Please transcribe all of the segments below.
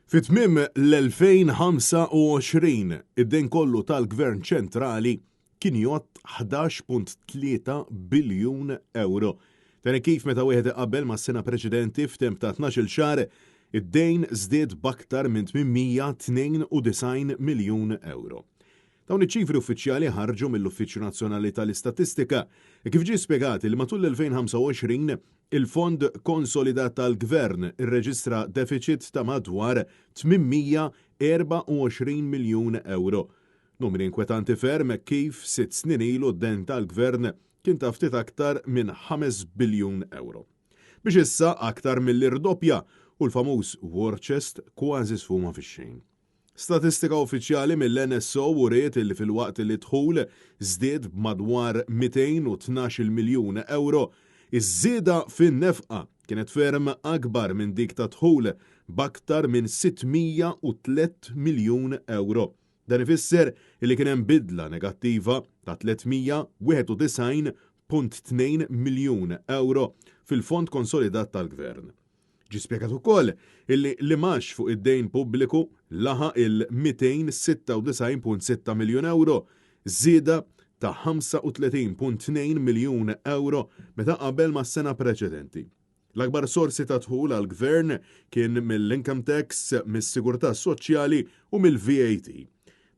Fit-tmiem l-2025 id-dejn kollu tal-Gvern ċentrali kien jgħod 11.3 biljun euro. Tani kif meta wieħed qabel ma' sena preċedenti f'temp ta' 12 xahar, id-dejn żdied b'aktar minn 892 miljun euro. Dawn iċ-ċifri uffiċjali ħarġu mill-Uffiċċju Nazzjonali tal-Istatistika kif ġie spjegati li matul l-2025 il-Fond Konsolidat tal-Gvern irreġistra deficit ta' madwar 824 miljun euro. Numri inkwetanti ferm kif 6 snin ilu d-dejn tal-Gvern kien ta' ftit aktar minn 5 biljun euro. Biex issa aktar mill-irdoppja u l-famuż war chest kważi sfuma fix-xejn. Statistika uffiċjali mill-NSO wuriet li fil-waqt li dħul żdied b'madwar 212 miljun euro, iż-żieda fin-nefqa kienet ferm akbar minn dik ta' dħul b'aktar minn 603 miljun euro. Dan ifisser li kien hemm bidla negattiva ta' 391.2 miljun euro fil-Fond Konsolidat tal-Gvern. Ġi spjegat ukoll illi l-imax fuq id-dejn pubbliku laħaq il-296.6 miljun euro, żieda ta' 35.2 miljun euro meta qabel mas-sena preċedenti. L-akbar sorsi ta' dħul għall-Gvern kien mill-income tax, mis-sigurtà soċjali u mill-VAT.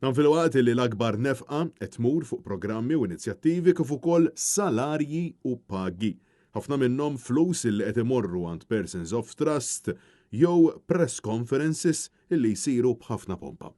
Dan fil-waqt li l-akbar nefqa qed tmur fuq programmi u inizjattivi kif ukoll salarji u pagi. Ħafna minnhom flus illi qed imorru għand persons of trust jew press conferences illi jsiru b'ħafna pompa.